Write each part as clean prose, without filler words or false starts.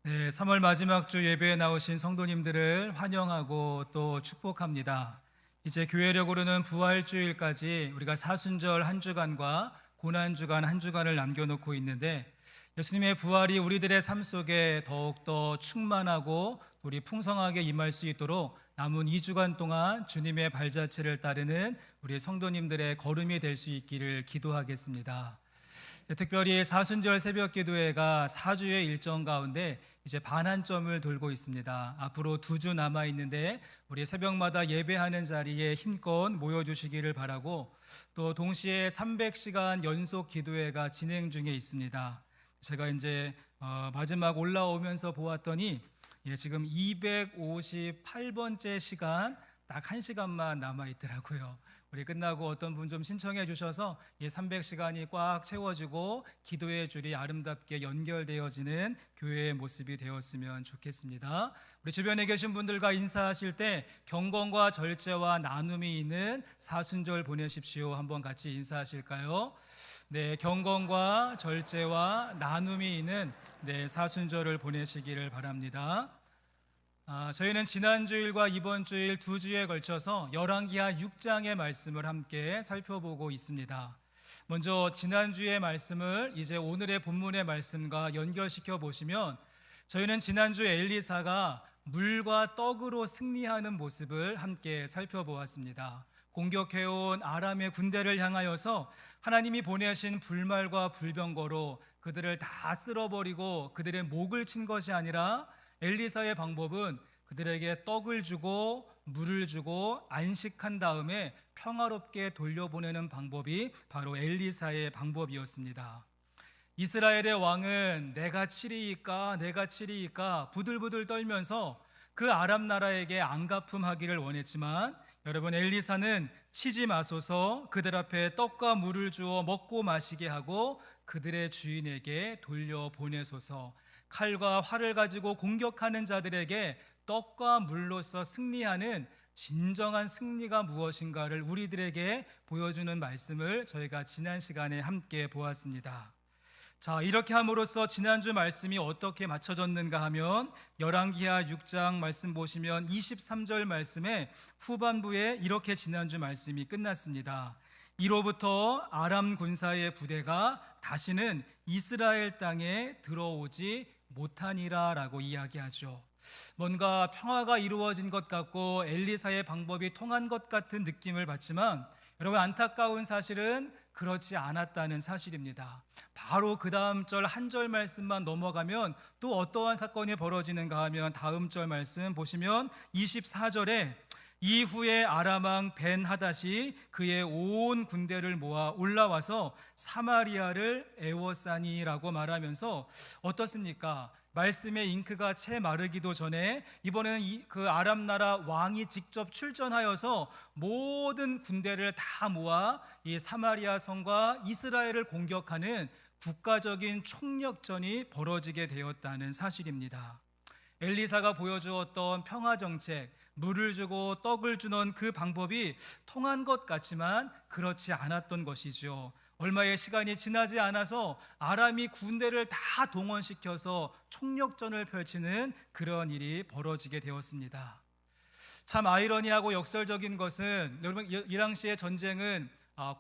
네, 3월 마지막 주 예배에 나오신 성도님들을 환영하고 또 축복합니다. 이제 교회력으로는 부활주일까지 우리가 사순절 한 주간과 고난주간 한 주간을 남겨놓고 있는데, 예수님의 부활이 우리들의 삶 속에 더욱더 충만하고 우리 풍성하게 임할 수 있도록 남은 2주간 동안 주님의 발자취를 따르는 우리 성도님들의 걸음이 될 수 있기를 기도하겠습니다. 특별히 사순절 새벽 기도회가 4주의 일정 가운데 이제 반환점을 돌고 있습니다. 앞으로 2주 남아 있는데 우리 새벽마다 예배하는 자리에 힘껏 모여주시기를 바라고, 또 동시에 300시간 연속 기도회가 진행 중에 있습니다. 제가 이제 마지막 올라오면서 보았더니 지금 258번째 시간, 딱 1시간만 남아 있더라고요. 우리 끝나고 어떤 분 좀 신청해 주셔서 300시간이 꽉 채워지고 기도의 줄이 아름답게 연결되어지는 교회의 모습이 되었으면 좋겠습니다. 우리 주변에 계신 분들과 인사하실 때 경건과 절제와 나눔이 있는 사순절 보내십시오. 한번 같이 인사하실까요? 네, 경건과 절제와 나눔이 있는 사순절을 보내시기를 바랍니다. 저희는 지난 주일과 이번 주일 2주에 걸쳐서 열왕기하 6장의 말씀을 함께 살펴보고 있습니다. 먼저 지난주의 말씀을 이제 오늘의 본문의 말씀과 연결시켜 보시면, 저희는 지난주 엘리사가 물과 떡으로 승리하는 모습을 함께 살펴보았습니다. 공격해온 아람의 군대를 향하여서 하나님이 보내신 불말과 불병거로 그들을 다 쓸어버리고 그들의 목을 친 것이 아니라, 엘리사의 방법은 그들에게 떡을 주고 물을 주고 안식한 다음에 평화롭게 돌려보내는 방법이 바로 엘리사의 방법이었습니다. 이스라엘의 왕은 내가 치리이까 부들부들 떨면서 그 아람 나라에게 안갚음하기를 원했지만, 여러분, 엘리사는 치지 마소서, 그들 앞에 떡과 물을 주어 먹고 마시게 하고 그들의 주인에게 돌려보내소서, 칼과 활을 가지고 공격하는 자들에게 떡과 물로서 승리하는 진정한 승리가 무엇인가를 우리들에게 보여주는 말씀을 저희가 지난 시간에 함께 보았습니다. 자, 이렇게 함으로써 지난주 말씀이 어떻게 맞춰졌는가 하면, 열왕기하 6장 말씀 보시면 23절 말씀의 후반부에 이렇게 지난주 말씀이 끝났습니다. 이로부터 아람 군사의 부대가 다시는 이스라엘 땅에 들어오지 못하니라 라고 이야기하죠. 뭔가 평화가 이루어진 것 같고 엘리사의 방법이 통한 것 같은 느낌을 받지만, 여러분, 안타까운 사실은 그렇지 않았다는 사실입니다. 바로 그 다음 절 한 절 말씀만 넘어가면 또 어떠한 사건이 벌어지는가 하면, 다음 절 말씀 보시면 24절에 이후에 아람 왕 벤하닷이 그의 온 군대를 모아 올라와서 사마리아를 에워싸니라고 말하면서, 어떻습니까? 말씀의 잉크가 채 마르기도 전에 이번에는 그 아람 나라 왕이 직접 출전하여서 모든 군대를 다 모아 이 사마리아 성과 이스라엘을 공격하는 국가적인 총력전이 벌어지게 되었다는 사실입니다. 엘리사가 보여주었던 평화정책, 물을 주고 떡을 주는 그 방법이 통한 것 같지만 그렇지 않았던 것이죠. 얼마의 시간이 지나지 않아서 아람이 군대를 다 동원시켜서 총력전을 펼치는 그런 일이 벌어지게 되었습니다. 참 아이러니하고 역설적인 것은, 여러분, 이 당시의 전쟁은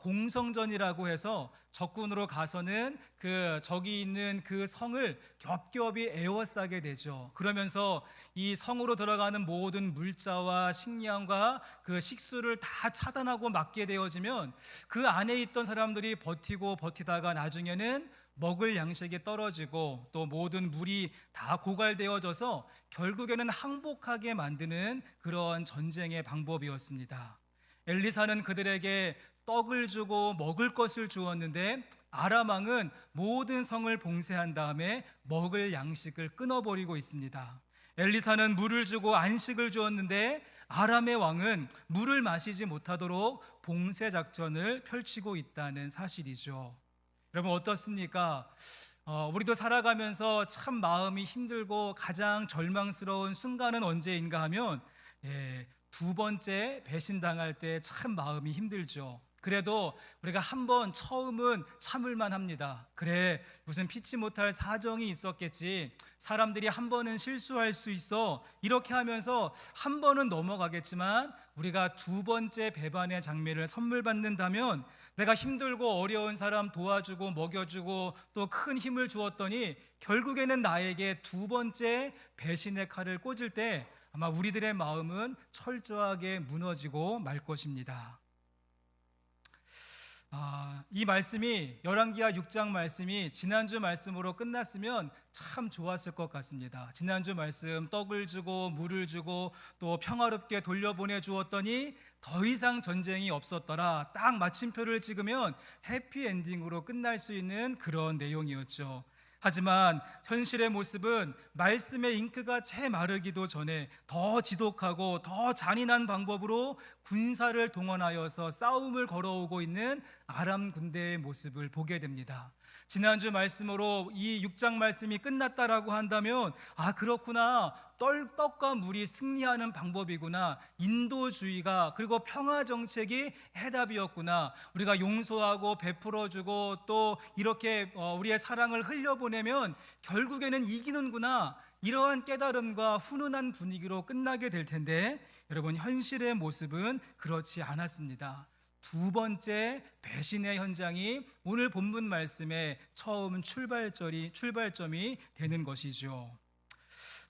공성전이라고 해서 적군으로 가서는 그 적이 있는 그 성을 겹겹이 에워싸게 되죠. 그러면서 이 성으로 들어가는 모든 물자와 식량과 그 식수를 다 차단하고 막게 되어지면, 그 안에 있던 사람들이 버티고 버티다가 나중에는 먹을 양식이 떨어지고 또 모든 물이 다 고갈되어져서 결국에는 항복하게 만드는 그런 전쟁의 방법이었습니다. 엘리사는 그들에게 떡을 주고 먹을 것을 주었는데, 아람 왕은 모든 성을 봉쇄한 다음에 먹을 양식을 끊어버리고 있습니다. 엘리사는 물을 주고 안식을 주었는데, 아람의 왕은 물을 마시지 못하도록 봉쇄 작전을 펼치고 있다는 사실이죠. 여러분, 어떻습니까? 우리도 살아가면서 참 마음이 힘들고 가장 절망스러운 순간은 언제인가 하면, 두 번째 배신당할 때 참 마음이 힘들죠. 그래도 우리가 한번 처음은 참을만 합니다. 그래, 무슨 피치 못할 사정이 있었겠지. 사람들이 한 번은 실수할 수 있어. 이렇게 하면서 한 번은 넘어가겠지만 우리가 두 번째 배반의 장미를 선물 받는다면 내가 힘들고 어려운 사람 도와주고 먹여주고 또 큰 힘을 주었더니 결국에는 나에게 두 번째 배신의 칼을 꽂을 때 아마 우리들의 마음은 철저하게 무너지고 말 것입니다. 이 말씀이 열왕기하 6장 말씀이 지난주 말씀으로 끝났으면 참 좋았을 것 같습니다. 지난주 말씀 떡을 주고 물을 주고 또 평화롭게 돌려보내 주었더니 더 이상 전쟁이 없었더라. 딱 마침표를 찍으면 해피엔딩으로 끝날 수 있는 그런 내용이었죠. 하지만 현실의 모습은 말씀의 잉크가 채 마르기도 전에 더 지독하고 더 잔인한 방법으로 군사를 동원하여서 싸움을 걸어오고 있는 아람 군대의 모습을 보게 됩니다. 지난주 말씀으로 이 6장 말씀이 끝났다라고 한다면 그렇구나, 떡과 물이 승리하는 방법이구나, 인도주의가 그리고 평화 정책이 해답이었구나, 우리가 용서하고 베풀어주고 또 이렇게 우리의 사랑을 흘려보내면 결국에는 이기는구나, 이러한 깨달음과 훈훈한 분위기로 끝나게 될 텐데 여러분, 현실의 모습은 그렇지 않았습니다. 두 번째 배신의 현장이 오늘 본문 말씀의 처음 출발점이 되는 것이죠.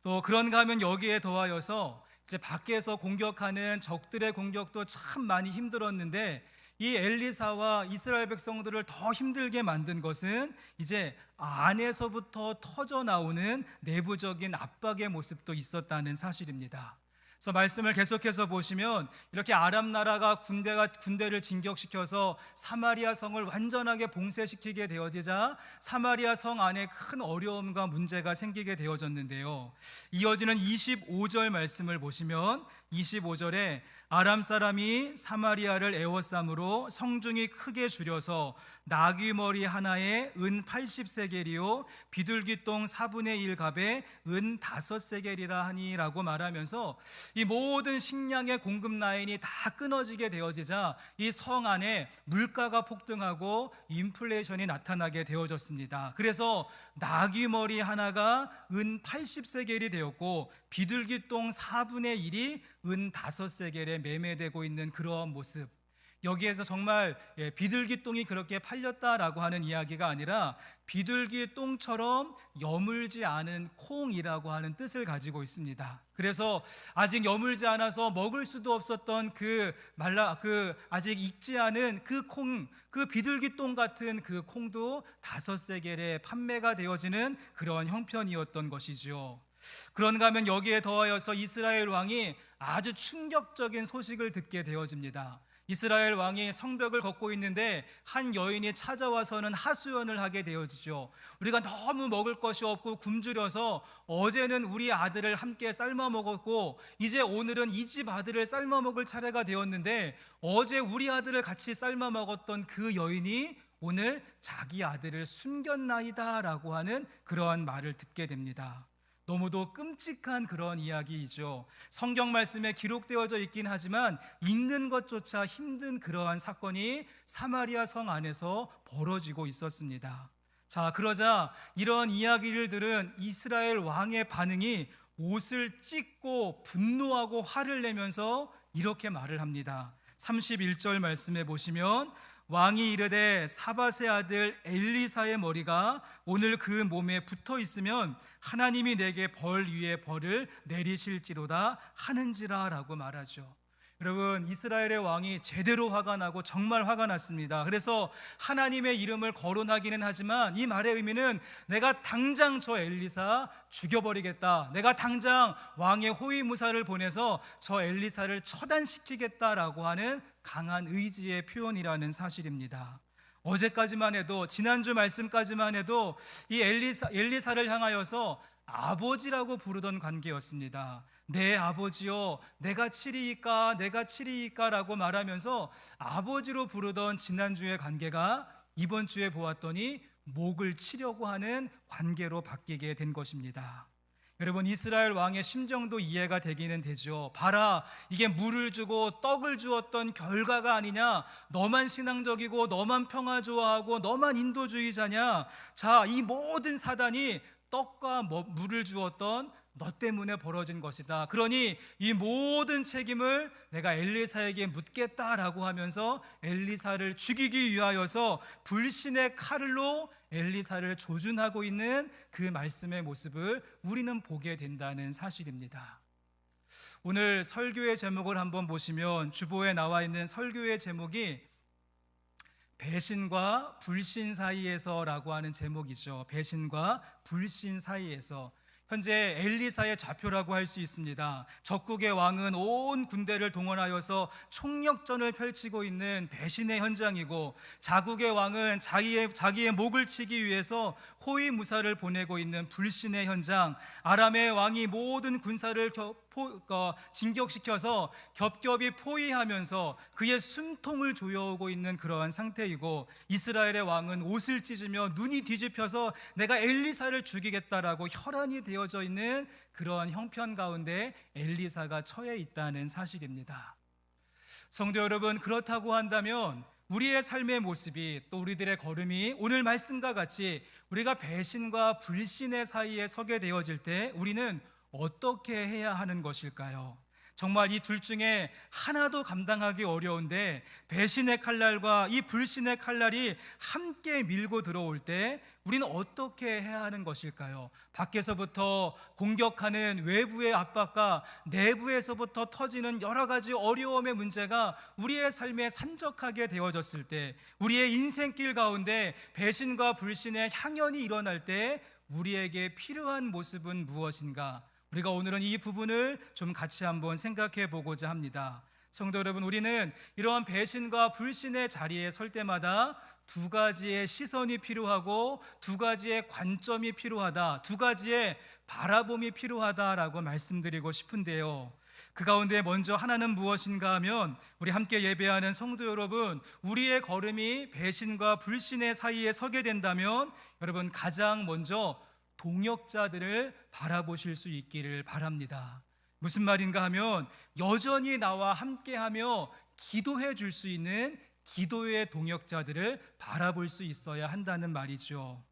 또 그런가 하면 여기에 더하여서 이제 밖에서 공격하는 적들의 공격도 참 많이 힘들었는데 이 엘리사와 이스라엘 백성들을 더 힘들게 만든 것은 이제 안에서부터 터져 나오는 내부적인 압박의 모습도 있었다는 사실입니다. 그래서 말씀을 계속해서 보시면 이렇게 아람 나라가 군대를 진격시켜서 사마리아 성을 완전하게 봉쇄시키게 되어지자 사마리아 성 안에 큰 어려움과 문제가 생기게 되어졌는데요. 이어지는 25절 말씀을 보시면 25절에 아람 사람이 사마리아를 에워싸므로 성중이 크게 줄여서 나귀 머리 하나에 은 80세겔이요 비둘기똥 4분의 1갑에 은 5세겔이라 하니라고 말하면서 이 모든 식량의 공급 라인이 다 끊어지게 되어지자 이 성 안에 물가가 폭등하고 인플레이션이 나타나게 되어졌습니다. 그래서 나귀 머리 하나가 은 80세겔이 되었고 비둘기똥 4분의 1이 은 5세겔에 매매되고 있는 그러한 모습, 여기에서 정말 비둘기똥이 그렇게 팔렸다라고 하는 이야기가 아니라 비둘기똥처럼 여물지 않은 콩이라고 하는 뜻을 가지고 있습니다. 그래서 아직 여물지 않아서 먹을 수도 없었던 아직 익지 않은 그 콩, 그 비둘기똥 같은 그 콩도 5세겔에 판매가 되어지는 그런 형편이었던 것이죠. 그런가 하면 여기에 더하여서 이스라엘 왕이 아주 충격적인 소식을 듣게 되어집니다. 이스라엘 왕이 성벽을 걷고 있는데 한 여인이 찾아와서는 하소연을 하게 되어지죠. 우리가 너무 먹을 것이 없고 굶주려서 어제는 우리 아들을 함께 삶아 먹었고 이제 오늘은 이 집 아들을 삶아 먹을 차례가 되었는데 어제 우리 아들을 같이 삶아 먹었던 그 여인이 오늘 자기 아들을 숨겼나이다 라고 하는 그러한 말을 듣게 됩니다. 너무도 끔찍한 그런 이야기이죠. 성경 말씀에 기록되어져 있긴 하지만 읽는 것조차 힘든 그러한 사건이 사마리아 성 안에서 벌어지고 있었습니다. 자, 그러자 이런 이야기를 들은 이스라엘 왕의 반응이 옷을 찢고 분노하고 화를 내면서 이렇게 말을 합니다. 31절 말씀에 보시면 왕이 이르되 사밧의 아들 엘리사의 머리가 오늘 그 몸에 붙어 있으면 하나님이 내게 벌 위에 벌을 내리실지로다 하는지라 라고 말하죠. 여러분, 이스라엘의 왕이 제대로 화가 나고 정말 화가 났습니다. 그래서 하나님의 이름을 거론하기는 하지만 이 말의 의미는 내가 당장 저 엘리사 죽여버리겠다, 내가 당장 왕의 호위무사를 보내서 저 엘리사를 처단시키겠다라고 하는 강한 의지의 표현이라는 사실입니다. 어제까지만 해도, 지난주 말씀까지만 해도 이 엘리사를 향하여서 아버지라고 부르던 관계였습니다. 내 아버지요, 내가 치리이까 라고 말하면서 아버지로 부르던 지난주의 관계가 이번 주에 보았더니 목을 치려고 하는 관계로 바뀌게 된 것입니다. 여러분, 이스라엘 왕의 심정도 이해가 되기는 되죠. 봐라, 이게 물을 주고 떡을 주었던 결과가 아니냐? 너만 신앙적이고 너만 평화 좋아하고 너만 인도주의자냐? 자, 이 모든 사단이 떡과 물을 주었던 너 때문에 벌어진 것이다. 그러니 이 모든 책임을 내가 엘리사에게 묻겠다라고 하면서 엘리사를 죽이기 위하여서 불신의 칼로 엘리사를 조준하고 있는 그 말씀의 모습을 우리는 보게 된다는 사실입니다. 오늘 설교의 제목을 한번 보시면 주보에 나와 있는 설교의 제목이 배신과 불신 사이에서라고 하는 제목이죠. 배신과 불신 사이에서. 현재 엘리사의 좌표라고 할 수 있습니다. 적국의 왕은 온 군대를 동원하여서 총력전을 펼치고 있는 배신의 현장이고, 자국의 왕은 자기의 목을 치기 위해서 호위무사를 보내고 있는 불신의 현장, 아람의 왕이 모든 군사를 진격시켜서 겹겹이 포위하면서 그의 숨통을 조여오고 있는 그러한 상태이고, 이스라엘의 왕은 옷을 찢으며 눈이 뒤집혀서 내가 엘리사를 죽이겠다라고 혈안이 되어져 있는 그러한 형편 가운데 엘리사가 처해 있다는 사실입니다. 성도 여러분, 그렇다고 한다면 우리의 삶의 모습이, 또 우리들의 걸음이 오늘 말씀과 같이 우리가 배신과 불신의 사이에 서게 되어질 때 우리는 어떻게 해야 하는 것일까요? 정말 이 둘 중에 하나도 감당하기 어려운데 배신의 칼날과 이 불신의 칼날이 함께 밀고 들어올 때 우리는 어떻게 해야 하는 것일까요? 밖에서부터 공격하는 외부의 압박과 내부에서부터 터지는 여러 가지 어려움의 문제가 우리의 삶에 산적하게 되어졌을 때, 우리의 인생길 가운데 배신과 불신의 향연이 일어날 때 우리에게 필요한 모습은 무엇인가? 우리가 오늘은 이 부분을 좀 같이 한번 생각해 보고자 합니다. 성도 여러분, 우리는 이러한 배신과 불신의 자리에 설 때마다 두 가지의 시선이 필요하고 두 가지의 관점이 필요하다, 두 가지의 바라봄이 필요하다라고 말씀드리고 싶은데요. 그 가운데 먼저 하나는 무엇인가 하면, 우리 함께 예배하는 성도 여러분, 우리의 걸음이 배신과 불신의 사이에 서게 된다면 여러분, 가장 먼저 동역자들을 바라보실 수 있기를 바랍니다. 무슨 말인가 하면, 여전히 나와 함께하며 기도해 줄 수 있는 기도의 동역자들을 바라볼 수 있어야 한다는 말이죠.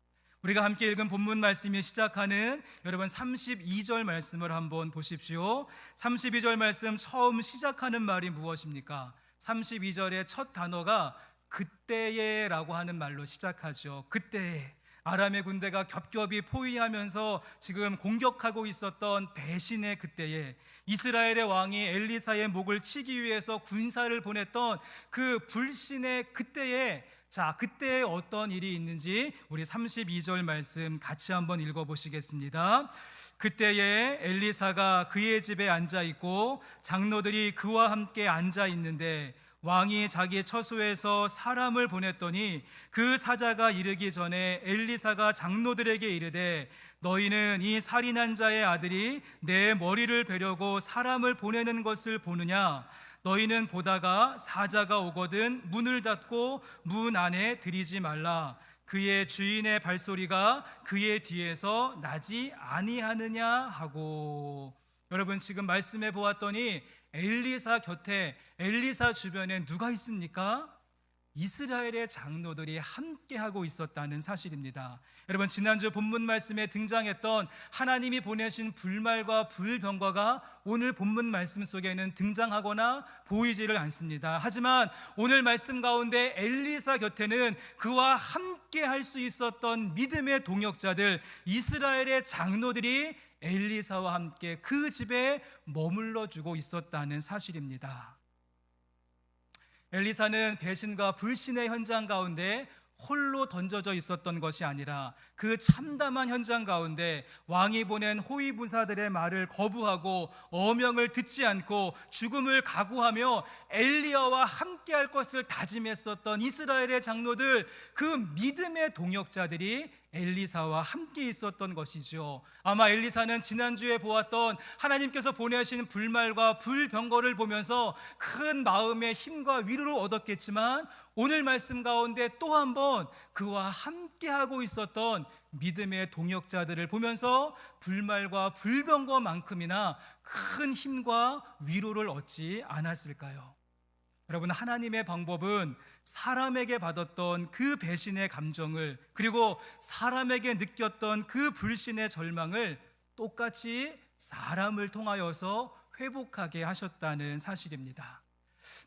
우리가 함께 읽은 본문 말씀이 시작하는 여러분 32절 말씀을 한번 보십시오. 32절 말씀 처음 시작하는 말이 무엇입니까? 32절의 첫 단어가 그때에 라고 하는 말로 시작하죠. 그때에. 아람의 군대가 겹겹이 포위하면서 지금 공격하고 있었던 배신의 그때에, 이스라엘의 왕이 엘리사의 목을 치기 위해서 군사를 보냈던 그 불신의 그때에, 자, 그때에 어떤 일이 있는지 우리 32절 말씀 같이 한번 읽어보시겠습니다. 그때에 엘리사가 그의 집에 앉아 있고 장로들이 그와 함께 앉아 있는데, 왕이 자기 처소에서 사람을 보냈더니 그 사자가 이르기 전에 엘리사가 장로들에게 이르되, 너희는 이 살인한 자의 아들이 내 머리를 베려고 사람을 보내는 것을 보느냐? 너희는 보다가 사자가 오거든 문을 닫고 문 안에 들이지 말라. 그의 주인의 발소리가 그의 뒤에서 나지 아니하느냐 하고. 여러분, 지금 말씀해 보았더니 엘리사 곁에, 엘리사 주변에 누가 있습니까? 이스라엘의 장로들이 함께하고 있었다는 사실입니다. 여러분, 지난주 본문 말씀에 등장했던 하나님이 보내신 불말과 불병과가 오늘 본문 말씀 속에는 등장하거나 보이지를 않습니다. 하지만 오늘 말씀 가운데 엘리사 곁에는 그와 함께 할 수 있었던 믿음의 동역자들, 이스라엘의 장로들이 엘리사와 함께 그 집에 머물러 주고 있었다는 사실입니다. 엘리사는 배신과 불신의 현장 가운데 홀로 던져져 있었던 것이 아니라 그 참담한 현장 가운데 왕이 보낸 호위부사들의 말을 거부하고 어명을 듣지 않고 죽음을 각오하며 엘리야와 함께할 것을 다짐했었던 이스라엘의 장로들, 그 믿음의 동역자들이 엘리사와 함께 있었던 것이죠. 아마 엘리사는 지난주에 보았던 하나님께서 보내신 불말과 불병거를 보면서 큰 마음의 힘과 위로를 얻었겠지만, 오늘 말씀 가운데 또 한 번 그와 함께하고 있었던 믿음의 동역자들을 보면서 불말과 불병거만큼이나 큰 힘과 위로를 얻지 않았을까요? 여러분, 하나님의 방법은 사람에게 받았던 그 배신의 감정을, 그리고 사람에게 느꼈던 그 불신의 절망을 똑같이 사람을 통하여서 회복하게 하셨다는 사실입니다.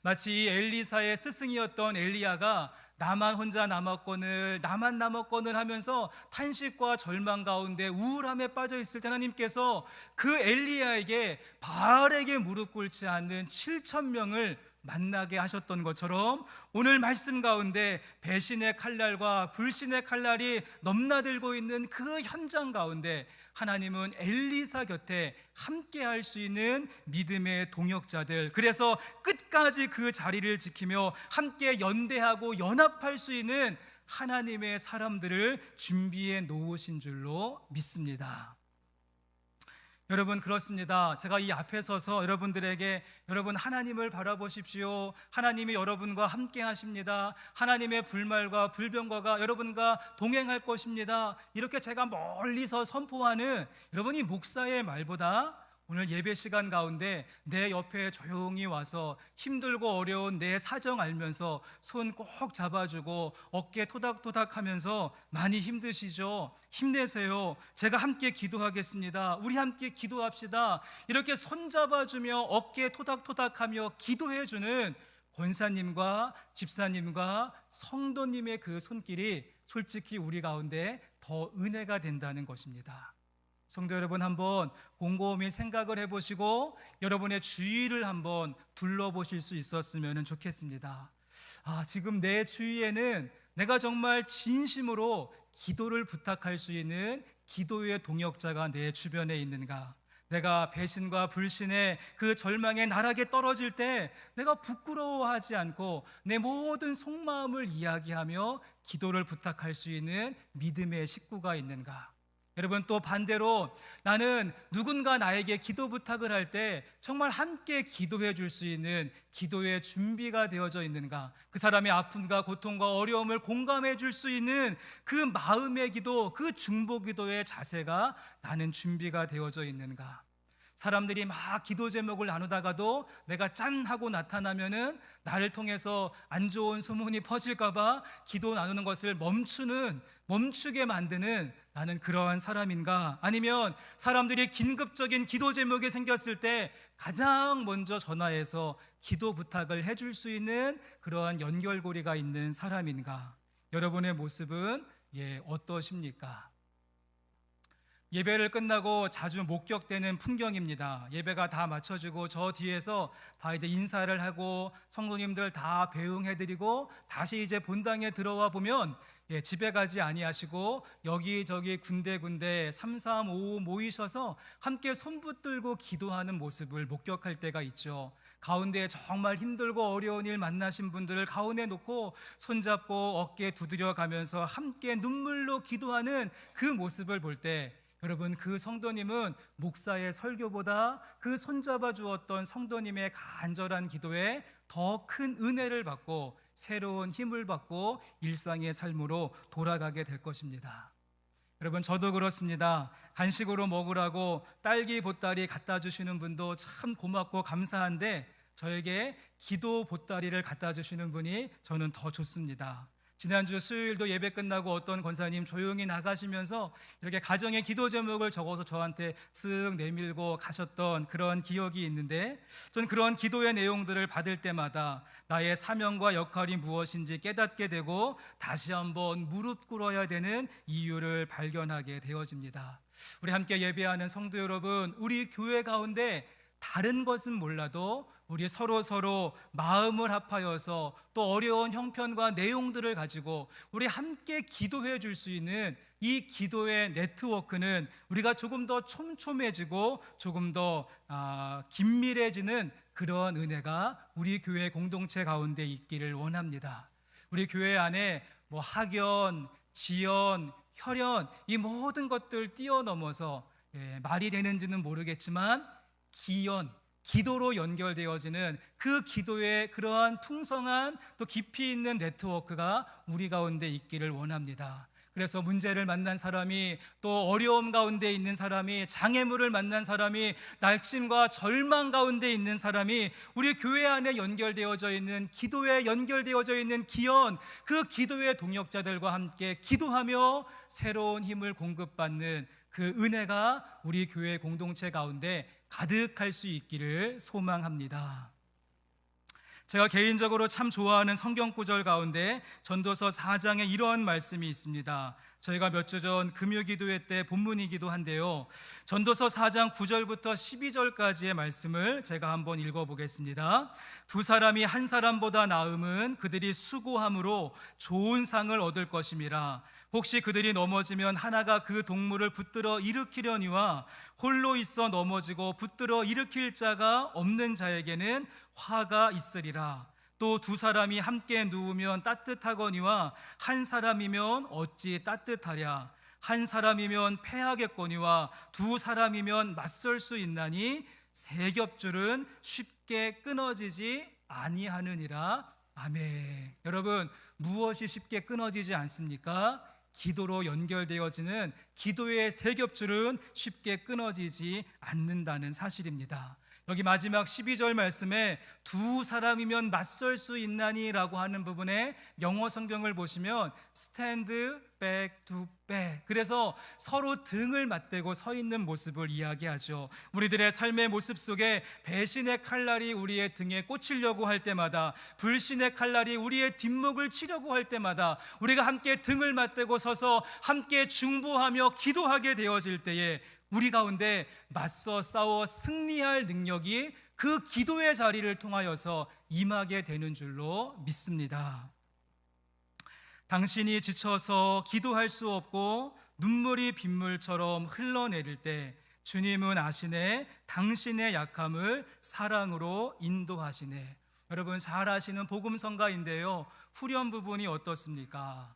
마치 이 엘리사의 스승이었던 엘리야가 나만 혼자 남았거늘 하면서 탄식과 절망 가운데 우울함에 빠져 있을 때, 하나님께서 그 엘리야에게 바알에게 무릎 꿇지 않는 7,000명을 만나게 하셨던 것처럼, 오늘 말씀 가운데 배신의 칼날과 불신의 칼날이 넘나들고 있는 그 현장 가운데 하나님은 엘리사 곁에 함께 할 수 있는 믿음의 동역자들, 그래서 끝까지 그 자리를 지키며 함께 연대하고 연합할 수 있는 하나님의 사람들을 준비해 놓으신 줄로 믿습니다. 여러분, 그렇습니다. 제가 이 앞에 서서 여러분들에게, 여러분 하나님을 바라보십시오, 하나님이 여러분과 함께 하십니다, 하나님의 불말과 불병거가 여러분과 동행할 것입니다, 이렇게 제가 멀리서 선포하는 여러분이 목사의 말보다 오늘 예배 시간 가운데 내 옆에 조용히 와서 힘들고 어려운 내 사정 알면서 손 꼭 잡아주고 어깨 토닥토닥 하면서, 많이 힘드시죠? 힘내세요, 제가 함께 기도하겠습니다, 우리 함께 기도합시다, 이렇게 손 잡아주며 어깨 토닥토닥하며 기도해주는 권사님과 집사님과 성도님의 그 손길이 솔직히 우리 가운데 더 은혜가 된다는 것입니다. 성도 여러분, 한번 곰곰이 생각을 해보시고 여러분의 주위를 한번 둘러보실 수 있었으면 좋겠습니다. 지금 내 주위에는 내가 정말 진심으로 기도를 부탁할 수 있는 기도의 동역자가 내 주변에 있는가? 내가 배신과 불신의 그 절망의 나락에 떨어질 때 내가 부끄러워하지 않고 내 모든 속마음을 이야기하며 기도를 부탁할 수 있는 믿음의 식구가 있는가? 여러분, 또 반대로 나는 누군가 나에게 기도 부탁을 할 때 정말 함께 기도해 줄 수 있는 기도의 준비가 되어져 있는가? 그 사람의 아픔과 고통과 어려움을 공감해 줄 수 있는 그 마음의 기도, 그 중보 기도의 자세가 나는 준비가 되어져 있는가? 사람들이 막 기도 제목을 나누다가도 내가 짠 하고 나타나면은 나를 통해서 안 좋은 소문이 퍼질까봐 기도 나누는 것을 멈추게 만드는 나는 그러한 사람인가? 아니면 사람들이 긴급적인 기도 제목이 생겼을 때 가장 먼저 전화해서 기도 부탁을 해줄 수 있는 그러한 연결고리가 있는 사람인가? 여러분의 모습은 어떠십니까? 예배를 끝나고 자주 목격되는 풍경입니다. 예배가 다 마쳐지고 저 뒤에서 다 이제 인사를 하고 성도님들 다 배웅해드리고 다시 이제 본당에 들어와 보면 집에 가지 아니하시고 여기저기 군데군데 335 모이셔서 함께 손붙들고 기도하는 모습을 목격할 때가 있죠. 가운데 정말 힘들고 어려운 일 만나신 분들을 가운데 놓고 손잡고 어깨 두드려 가면서 함께 눈물로 기도하는 그 모습을 볼 때, 여러분, 그 성도님은 목사의 설교보다 그 손잡아 주었던 성도님의 간절한 기도에 더 큰 은혜를 받고 새로운 힘을 받고 일상의 삶으로 돌아가게 될 것입니다. 여러분, 저도 그렇습니다. 간식으로 먹으라고 딸기 보따리 갖다 주시는 분도 참 고맙고 감사한데, 저에게 기도 보따리를 갖다 주시는 분이 저는 더 좋습니다. 지난주 수요일도 예배 끝나고 어떤 권사님 조용히 나가시면서 이렇게 가정의 기도 제목을 적어서 저한테 쓱 내밀고 가셨던 그런 기억이 있는데, 저는 그런 기도의 내용들을 받을 때마다 나의 사명과 역할이 무엇인지 깨닫게 되고 다시 한번 무릎 꿇어야 되는 이유를 발견하게 되어집니다. 우리 함께 예배하는 성도 여러분, 우리 교회 가운데 다른 것은 몰라도 우리 서로 마음을 합하여서 또 어려운 형편과 내용들을 가지고 우리 함께 기도해 줄 수 있는 이 기도의 네트워크는 우리가 조금 더 촘촘해지고 조금 더 긴밀해지는 그런 은혜가 우리 교회 공동체 가운데 있기를 원합니다. 우리 교회 안에 학연, 지연, 혈연, 이 모든 것들 뛰어넘어서 말이 되는지는 모르겠지만 기연, 기도로 연결되어지는 그 기도의 그러한 풍성한 또 깊이 있는 네트워크가 우리 가운데 있기를 원합니다. 그래서 문제를 만난 사람이, 또 어려움 가운데 있는 사람이, 장애물을 만난 사람이, 낙심과 절망 가운데 있는 사람이 우리 교회 안에 연결되어져 있는, 기도에 연결되어져 있는 기연, 그 기도의 동역자들과 함께 기도하며 새로운 힘을 공급받는 그 은혜가 우리 교회 공동체 가운데 가득할 수 있기를 소망합니다. 제가 개인적으로 참 좋아하는 성경 구절 가운데 전도서 4장에 이런 말씀이 있습니다. 저희가 몇 주 전 금요기도회 때 본문이기도 한데요, 전도서 4장 9절부터 12절까지의 말씀을 제가 한번 읽어보겠습니다. 두 사람이 한 사람보다 나음은 그들이 수고함으로 좋은 상을 얻을 것임이라. 혹시 그들이 넘어지면 하나가 그 동물을 붙들어 일으키려니와 홀로 있어 넘어지고 붙들어 일으킬 자가 없는 자에게는 화가 있으리라. 또 두 사람이 함께 누우면 따뜻하거니와 한 사람이면 어찌 따뜻하랴. 한 사람이면 패하겠거니와 두 사람이면 맞설 수 있나니 세 겹줄은 쉽게 끊어지지 아니하느니라. 아멘. 여러분, 무엇이 쉽게 끊어지지 않습니까? 기도로 연결되어지는 기도의 세 겹줄은 쉽게 끊어지지 않는다는 사실입니다. 여기 마지막 12절 말씀에 두 사람이면 맞설 수 있나니 라고 하는 부분에 영어 성경을 보시면 stand back to back, 그래서 서로 등을 맞대고 서 있는 모습을 이야기하죠. 우리들의 삶의 모습 속에 배신의 칼날이 우리의 등에 꽂히려고 할 때마다, 불신의 칼날이 우리의 뒷목을 치려고 할 때마다 우리가 함께 등을 맞대고 서서 함께 중보하며 기도하게 되어질 때에 우리 가운데 맞서 싸워 승리할 능력이 그 기도의 자리를 통하여서 임하게 되는 줄로 믿습니다. 당신이 지쳐서 기도할 수 없고 눈물이 빗물처럼 흘러내릴 때 주님은 아시네, 당신의 약함을 사랑으로 인도하시네. 여러분 잘 아시는 복음성가인데요, 후렴 부분이 어떻습니까?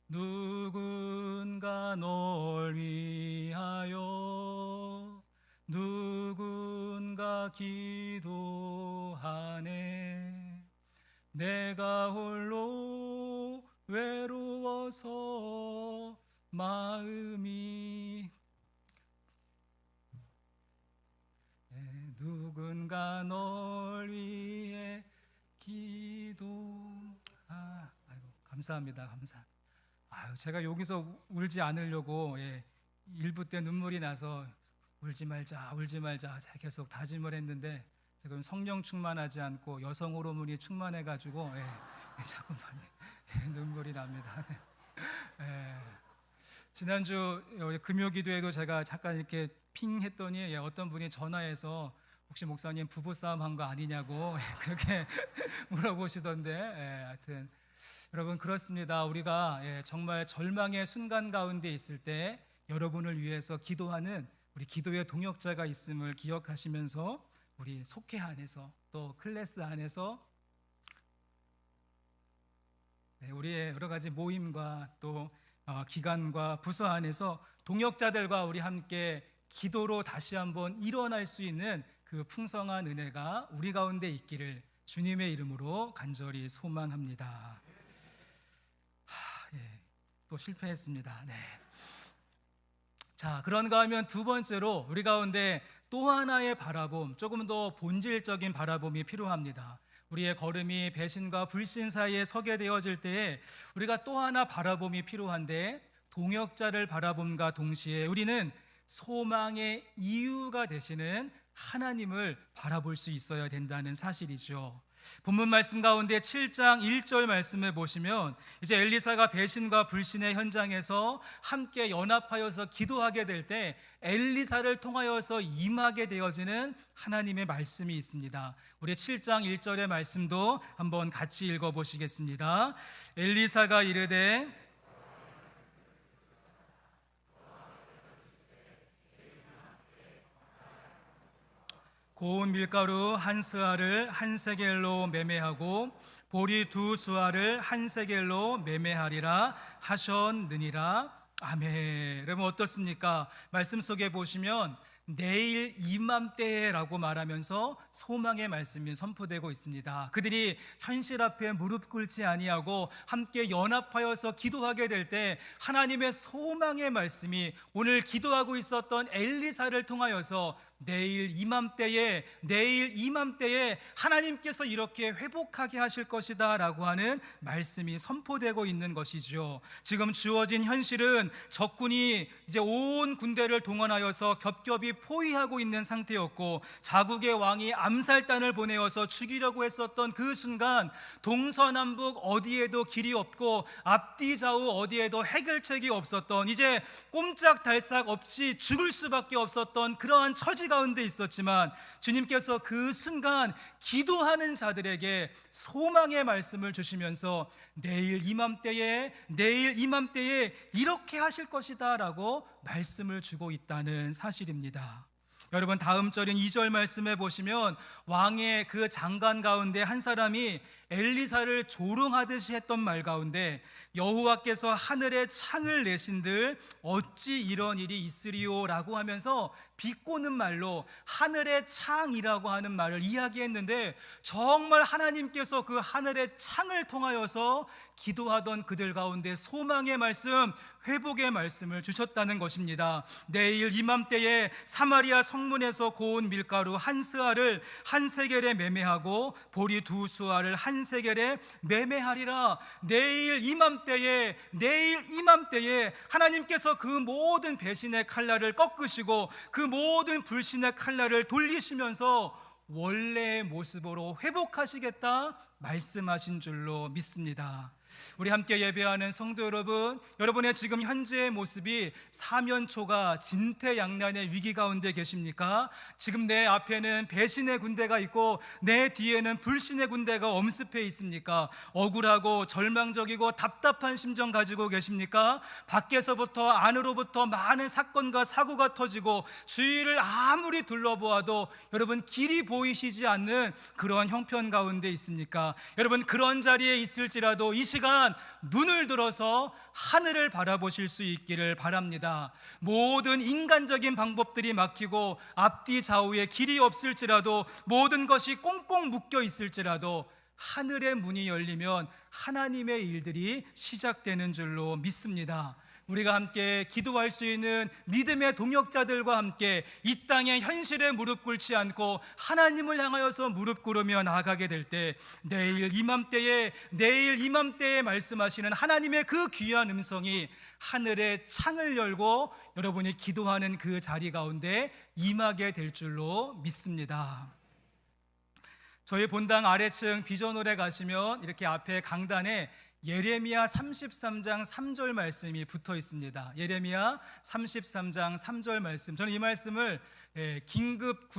누군가 널 위하여 누군가 기도하네. 내가 홀로 외로워서 마음이 누군가 널 위해 아이고, 감사합니다. 제가 여기서 울지 않으려고 1부 때 눈물이 나서 울지 말자 제가 계속 다짐을 했는데, 지금 성령 충만하지 않고 여성 호르몬이 충만해가지고 자꾸만 눈물이 납니다. 지난주 금요기도에도 제가 잠깐 이렇게 핑 했더니 어떤 분이 전화해서 혹시 목사님 부부싸움 한 거 아니냐고 그렇게 물어보시던데, 하여튼 여러분 그렇습니다. 우리가 정말 절망의 순간 가운데 있을 때 여러분을 위해서 기도하는 우리 기도의 동역자가 있음을 기억하시면서 우리 속회 안에서 또 클래스 안에서 우리의 여러 가지 모임과 또 기관과 부서 안에서 동역자들과 우리 함께 기도로 다시 한번 일어날 수 있는 그 풍성한 은혜가 우리 가운데 있기를 주님의 이름으로 간절히 소망합니다. 또 실패했습니다. 자, 그런가 하면 두 번째로 우리 가운데 또 하나의 바라봄, 조금 더 본질적인 바라봄이 필요합니다. 우리의 걸음이 배신과 불신 사이에 서게 되어질 때에 우리가 또 하나 바라봄이 필요한데, 동역자를 바라봄과 동시에 우리는 소망의 이유가 되시는 하나님을 바라볼 수 있어야 된다는 사실이죠. 본문 말씀 가운데 7장 1절 말씀을 보시면 이제 엘리사가 배신과 불신의 현장에서 함께 연합하여서 기도하게 될 때 엘리사를 통하여서 임하게 되어지는 하나님의 말씀이 있습니다. 우리 7장 1절의 말씀도 한번 같이 읽어보시겠습니다. 엘리사가 이르되 고운 밀가루 한 스아를 한 세겔로 매매하고 보리 두 수아를 한 세겔로 매매하리라 하셨느니라. 아멘. 여러분 어떻습니까? 말씀 속에 보시면 내일 이맘때라고 말하면서 소망의 말씀이 선포되고 있습니다. 그들이 현실 앞에 무릎 꿇지 아니하고 함께 연합하여서 기도하게 될 때 하나님의 소망의 말씀이 오늘 기도하고 있었던 엘리사를 통하여서 내일 이맘때에 하나님께서 이렇게 회복하게 하실 것이다 라고 하는 말씀이 선포되고 있는 것이죠. 지금 주어진 현실은 적군이 이제 온 군대를 동원하여서 겹겹이 포위하고 있는 상태였고, 자국의 왕이 암살단을 보내어서 죽이려고 했었던 그 순간 동서남북 어디에도 길이 없고 앞뒤 좌우 어디에도 해결책이 없었던, 이제 꼼짝달싹 없이 죽을 수밖에 없었던 그러한 처지 가운데 있었지만, 주님께서 그 순간 기도하는 자들에게 소망의 말씀을 주시면서 내일 이맘때에 이렇게 하실 것이다 라고 말씀을 주고 있다는 사실입니다. 여러분, 다음 절인 2절 말씀에 보시면 왕의 그 장관 가운데 한 사람이 엘리사를 조롱하듯이 했던 말 가운데, 여호와께서 하늘에 창을 내신들 어찌 이런 일이 있으리요 라고 하면서 비꼬는 말로 하늘의 창이라고 하는 말을 이야기했는데, 정말 하나님께서 그 하늘의 창을 통하여서 기도하던 그들 가운데 소망의 말씀, 회복의 말씀을 주셨다는 것입니다. 내일 이맘때에 사마리아 성문에서 고운 밀가루 한 스아를 한 세겔에 매매하고 보리 두 수아를 한 세겔에 매매하리라. 내일 이맘때에 하나님께서 그 모든 배신의 칼날을 꺾으시고 그 모든 불신의 칼날을 돌리시면서 원래의 모습으로 회복하시겠다 말씀하신 줄로 믿습니다. 우리 함께 예배하는 성도 여러분, 여러분의 지금 현재의 모습이 사면초가 진퇴양난의 위기 가운데 계십니까? 지금 내 앞에는 배신의 군대가 있고 내 뒤에는 불신의 군대가 엄습해 있습니까? 억울하고 절망적이고 답답한 심정 가지고 계십니까? 밖에서부터 안으로부터 많은 사건과 사고가 터지고 주위를 아무리 둘러보아도 여러분 길이 보이시지 않는 그러한 형편 가운데 있습니까? 여러분, 그런 자리에 있을지라도 이 시간 눈을 들어서 하늘을 바라보실 수 있기를 바랍니다. 모든 인간적인 방법들이 막히고 앞뒤 좌우에 길이 없을지라도, 모든 것이 꽁꽁 묶여 있을지라도 하늘의 문이 열리면 하나님의 일들이 시작되는 줄로 믿습니다. 우리가 함께 기도할 수 있는 믿음의 동역자들과 함께 이 땅의 현실에 무릎 꿇지 않고 하나님을 향하여서 무릎 꿇으며 나아가게 될 때, 내일 이맘때에 말씀하시는 하나님의 그 귀한 음성이 하늘의 창을 열고 여러분이 기도하는 그 자리 가운데 임하게 될 줄로 믿습니다. 저희 본당 아래층 비전홀에 가시면 이렇게 앞에 강단에 예레미야 33장 3절 말씀이 붙어 있습니다. 예레미야 33장 3절 말씀, 저는 이 말씀을 긴급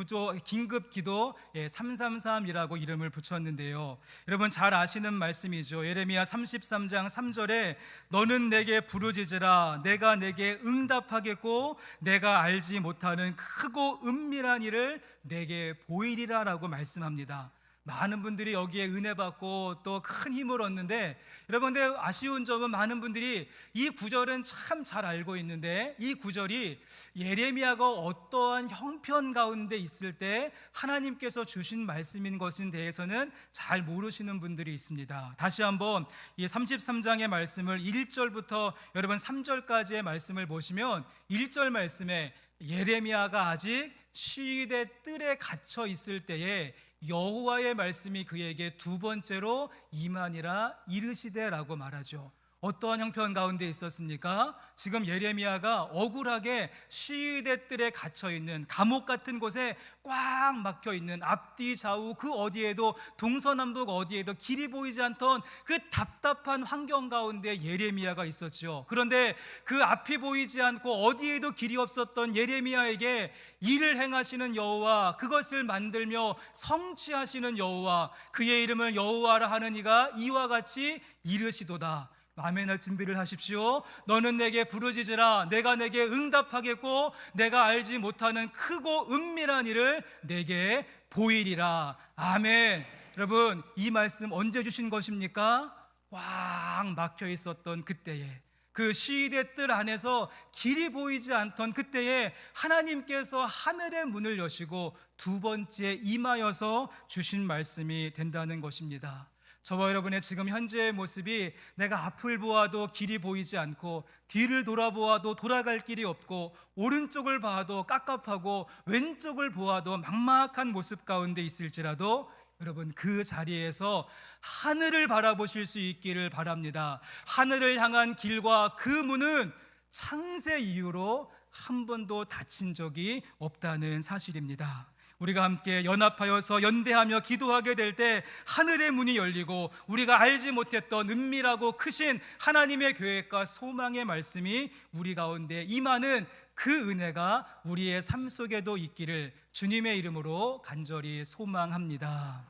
기도 333이라고 이름을 붙였는데요, 여러분 잘 아시는 말씀이죠. 예레미야 33장 3절에 너는 내게 부르짖으라 내가 내게 응답하겠고 내가 알지 못하는 크고 은밀한 일을 내게 보이리라 라고 말씀합니다. 많은 분들이 여기에 은혜 받고 또 큰 힘을 얻는데, 여러분, 근데 아쉬운 점은 많은 분들이 이 구절은 참 잘 알고 있는데 이 구절이 예레미야가 어떠한 형편 가운데 있을 때 하나님께서 주신 말씀인 것인 대해서는 잘 모르시는 분들이 있습니다. 다시 한번 이 33장의 말씀을 1절부터 여러분 3절까지의 말씀을 보시면 1절 말씀에 예레미야가 아직 시위대 뜰에 갇혀 있을 때에 여호와의 말씀이 그에게 두 번째로 임하니라 이르시되라고 말하죠. 어떠한 형편 가운데 있었습니까? 지금 예레미야가 억울하게 시위대 뜰에 갇혀있는, 감옥 같은 곳에 꽉 막혀있는, 앞뒤 좌우 그 어디에도 동서남북 어디에도 길이 보이지 않던 그 답답한 환경 가운데 예레미야가 있었죠. 그런데 그 앞이 보이지 않고 어디에도 길이 없었던 예레미야에게 일을 행하시는 여호와, 그것을 만들며 성취하시는 여호와, 그의 이름을 여호와라 하는 이가 이와 같이 이르시도다. 아멘할 준비를 하십시오. 너는 내게 부르짖으라 내가 내게 응답하겠고 내가 알지 못하는 크고 은밀한 일을 내게 보이리라. 아멘. 여러분, 이 말씀 언제 주신 것입니까? 꽉 막혀 있었던 그때에, 그 시위대 뜰 안에서 길이 보이지 않던 그때에 하나님께서 하늘의 문을 여시고 두 번째 임하여서 주신 말씀이 된다는 것입니다. 저와 여러분의 지금 현재의 모습이 내가 앞을 보아도 길이 보이지 않고 뒤를 돌아보아도 돌아갈 길이 없고 오른쪽을 봐도 깝깝하고 왼쪽을 보아도 막막한 모습 가운데 있을지라도 여러분 그 자리에서 하늘을 바라보실 수 있기를 바랍니다. 하늘을 향한 길과 그 문은 창세 이후로 한 번도 닫힌 적이 없다는 사실입니다. 우리가 함께 연합하여서 연대하며 기도하게 될 때 하늘의 문이 열리고 우리가 알지 못했던 은밀하고 크신 하나님의 계획과 소망의 말씀이 우리 가운데 임하는 그 은혜가 우리의 삶 속에도 있기를 주님의 이름으로 간절히 소망합니다.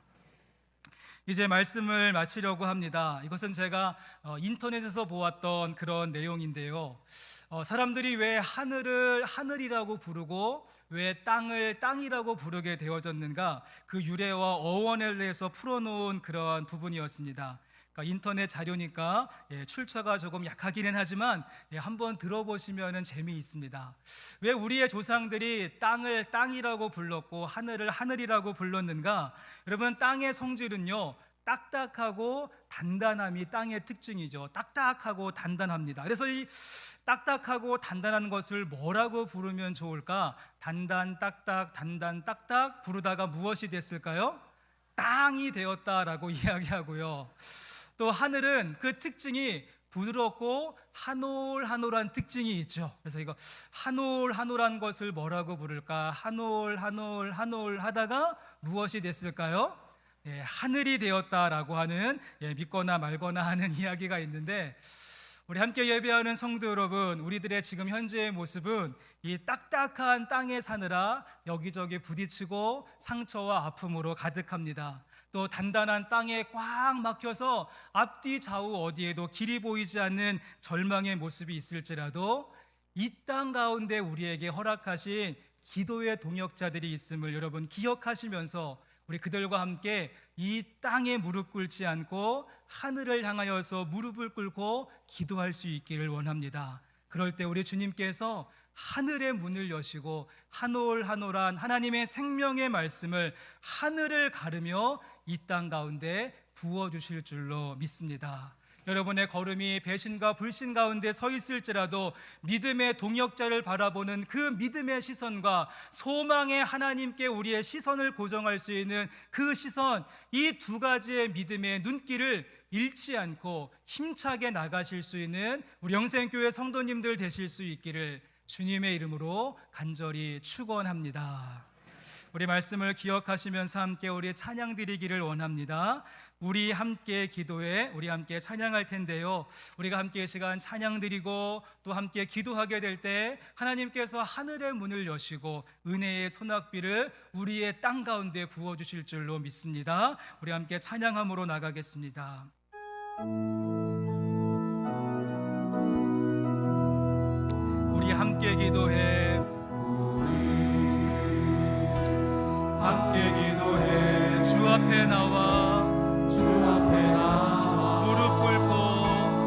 이제 말씀을 마치려고 합니다. 이것은 제가 인터넷에서 보았던 그런 내용인데요. 사람들이 왜 하늘을 하늘이라고 부르고 왜 땅을 땅이라고 부르게 되어졌는가, 그 유래와 어원을 해서 풀어놓은 그런 부분이었습니다. 그러니까 인터넷 자료니까 출처가 조금 약하기는 하지만 한번 들어보시면 재미있습니다. 왜 우리의 조상들이 땅을 땅이라고 불렀고 하늘을 하늘이라고 불렀는가? 여러분, 땅의 성질은요 딱딱하고 단단함이 땅의 특징이죠. 딱딱하고 단단합니다. 그래서 이 딱딱하고 단단한 것을 뭐라고 부르면 좋을까? 단단 딱딱 단단 딱딱 부르다가 무엇이 됐을까요? 땅이 되었다라고 이야기하고요. 또 하늘은 그 특징이 부드럽고 한올한올한 특징이 있죠. 그래서 이거 한올한올한 것을 뭐라고 부를까? 한올 하다가 무엇이 됐을까요? 하늘이 되었다라고 하는 믿거나 말거나 하는 이야기가 있는데, 우리 함께 예배하는 성도 여러분, 우리들의 지금 현재의 모습은 이 딱딱한 땅에 사느라 여기저기 부딪히고 상처와 아픔으로 가득합니다. 또 단단한 땅에 꽉 막혀서 앞뒤 좌우 어디에도 길이 보이지 않는 절망의 모습이 있을지라도 이 땅 가운데 우리에게 허락하신 기도의 동역자들이 있음을 여러분 기억하시면서 우리 그들과 함께 이 땅에 무릎 꿇지 않고 하늘을 향하여서 무릎을 꿇고 기도할 수 있기를 원합니다. 그럴 때 우리 주님께서 하늘의 문을 여시고 한올한올한 하나님의 생명의 말씀을 하늘을 가르며 이 땅 가운데 부어주실 줄로 믿습니다. 여러분의 걸음이 배신과 불신 가운데 서 있을지라도 믿음의 동역자를 바라보는 그 믿음의 시선과 소망의 하나님께 우리의 시선을 고정할 수 있는 그 시선, 이 두 가지의 믿음의 눈길을 잃지 않고 힘차게 나가실 수 있는 우리 영생교회 성도님들 되실 수 있기를 주님의 이름으로 간절히 축원합니다. 우리 말씀을 기억하시면서 함께 우리 찬양 드리기를 원합니다. 우리 함께 기도해 우리 함께 찬양할 텐데요, 우리가 함께 이 시간 찬양 드리고 또 함께 기도하게 될 때 하나님께서 하늘의 문을 여시고 은혜의 소낙비를 우리의 땅 가운데 부어주실 줄로 믿습니다. 우리 함께 찬양함으로 나가겠습니다. 우리 함께 기도해 함께 기도해 주 앞에 나와 무릎 꿇고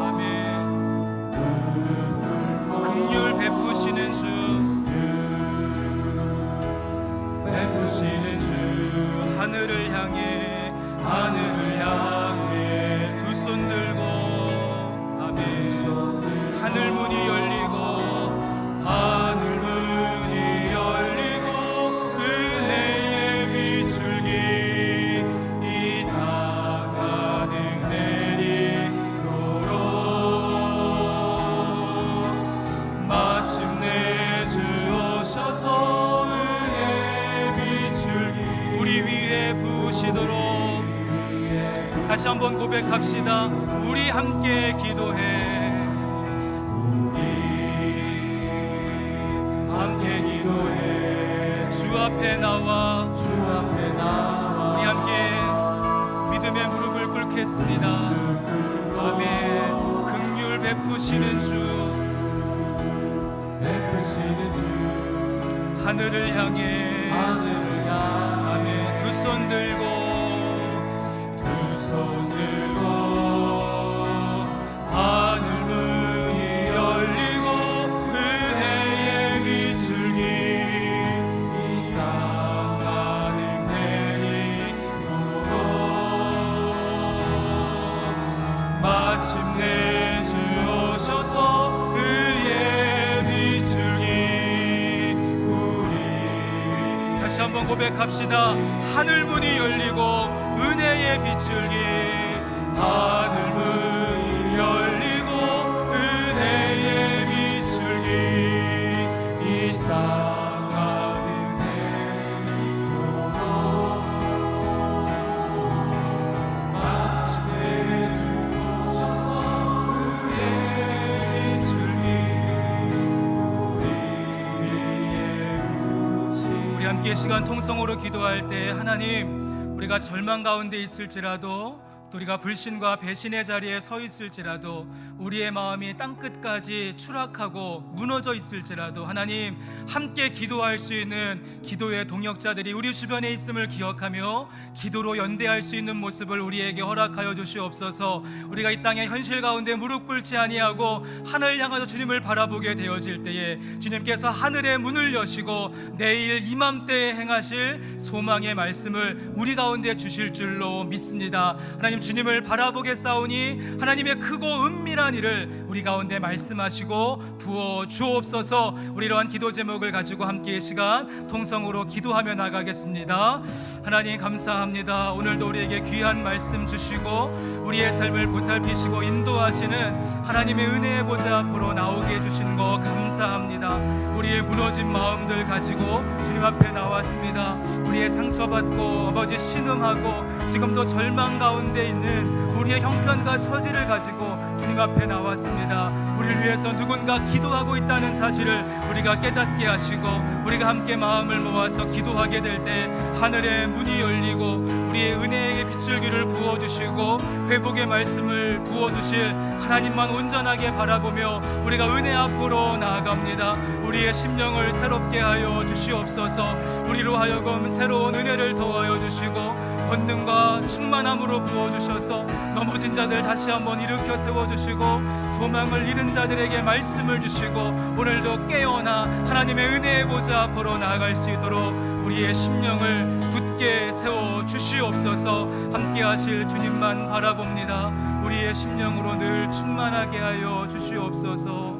아멘. 긍휼 베푸시는 주 하늘을 향해 두 손 들고 아멘. 하늘 문이 열리고 은혜의 비출기 이 땅 가득 내리도록 마침내 주 오셔서 은혜의 비출기 우리 위에 부으시도록 다시 한번 고백합시다. 우리 함께 기도해 함께 기도해 주 앞에 나와 우리 함께 믿음의 무릎을 꿇겠습니다. 아멘. 긍휼 베푸시는 주 하늘을 향해 아멘. 두 손 들고 하늘 문이 다시 한번 고백합시다. 하늘 문이 열리고 은혜의 빗줄기, 하늘 문이 열리고 은혜의 빗줄기, 이 땅 가운데 도로 마침내 주셔서 그의 빗줄기 우리 함께 시간 통성으로 기도할 때 하나님, 우리가 절망 가운데 있을지라도, 또 우리가 불신과 배신의 자리에 서 있을지라도, 우리의 마음이 땅끝까지 추락하고 무너져 있을지라도 하나님, 함께 기도할 수 있는 기도의 동역자들이 우리 주변에 있음을 기억하며 기도로 연대할 수 있는 모습을 우리에게 허락하여 주시옵소서. 우리가 이 땅의 현실 가운데 무릎 꿇지 아니하고 하늘 향하여 주님을 바라보게 되어질 때에 주님께서 하늘의 문을 여시고 내일 이맘때에 행하실 소망의 말씀을 우리 가운데 주실 줄로 믿습니다. 하나님, 주님을 바라보게 싸우니 하나님의 크고 은밀한 일을 우리 가운데 말씀하시고 부어 주옵소서. 우리 이러한 기도 제목을 가지고 함께 이 시간 통성으로 기도하며 나가겠습니다. 하나님 감사합니다. 오늘도 우리에게 귀한 말씀 주시고 우리의 삶을 보살피시고 인도하시는 하나님의 은혜의 보좌 앞으로 나오게 해주시는 거 감사합니다. 우리의 무너진 마음들 가지고 주님 앞에 나왔습니다. 우리의 상처받고 아버지 신음하고 지금도 절망 가운데 있는 우리의 형편과 처지를 가지고 주님 앞에 나왔습니다. 우리를 위해서 누군가 기도하고 있다는 사실을 우리가 깨닫게 하시고 우리가 함께 마음을 모아서 기도하게 될 때 하늘의 문이 열리고 우리의 은혜의 빗줄기를 부어주시고 회복의 말씀을 부어주실 하나님만 온전하게 바라보며 우리가 은혜 앞으로 나아갑니다. 우리의 심령을 새롭게 하여 주시옵소서. 우리로 하여금 새로운 은혜를 더하여 주시고 권능과 충만함으로 부어주셔서 넘어진 자들 다시 한번 일으켜 세워주시고 소망을 잃은 자들에게 말씀을 주시고 오늘도 깨어나 하나님의 은혜의 보좌 앞으로 나아갈 수 있도록 우리의 심령을 굳게 세워 주시옵소서. 함께 하실 주님만 바라봅니다. 우리의 심령으로 늘 충만하게 하여 주시옵소서.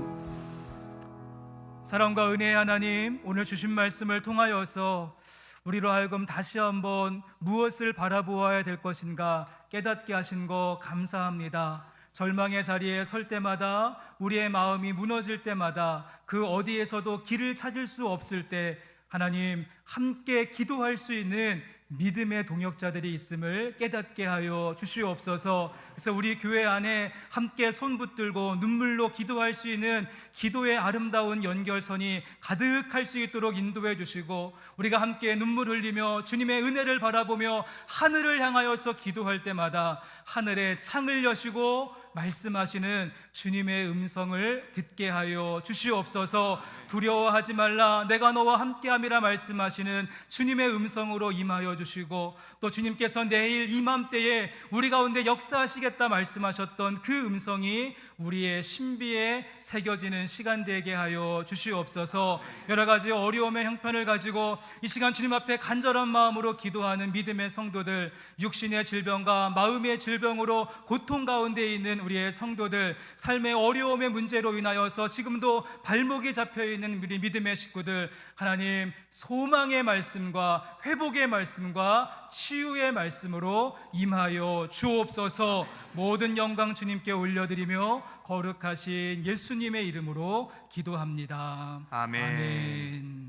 사랑과 은혜의 하나님, 오늘 주신 말씀을 통하여서 우리로 하여금 다시 한번 무엇을 바라보아야 될 것인가 깨닫게 하신 거 감사합니다. 절망의 자리에 설 때마다, 우리의 마음이 무너질 때마다, 그 어디에서도 길을 찾을 수 없을 때 하나님, 함께 기도할 수 있는 믿음의 동역자들이 있음을 깨닫게 하여 주시옵소서. 그래서 우리 교회 안에 함께 손 붙들고 눈물로 기도할 수 있는 기도의 아름다운 연결선이 가득할 수 있도록 인도해 주시고, 우리가 함께 눈물 흘리며 주님의 은혜를 바라보며 하늘을 향하여서 기도할 때마다 하늘에 창을 여시고 말씀하시는 주님의 음성을 듣게 하여 주시옵소서. 두려워하지 말라, 내가 너와 함께함이라 말씀하시는 주님의 음성으로 임하여 주시고, 또 주님께서 내일 이맘때에 우리 가운데 역사하시겠다 말씀하셨던 그 음성이 우리의 신비에 새겨지는 시간 되게 하여 주시옵소서. 여러 가지 어려움의 형편을 가지고 이 시간 주님 앞에 간절한 마음으로 기도하는 믿음의 성도들, 육신의 질병과 마음의 질병으로 고통 가운데 있는 우리의 성도들, 삶의 어려움의 문제로 인하여서 지금도 발목이 잡혀있는 우리 믿음의 식구들, 하나님 소망의 말씀과 회복의 말씀과 치유의 말씀으로 임하여 주옵소서. 모든 영광 주님께 올려드리며 거룩하신 예수님의 이름으로 기도합니다. 아멘. 아멘.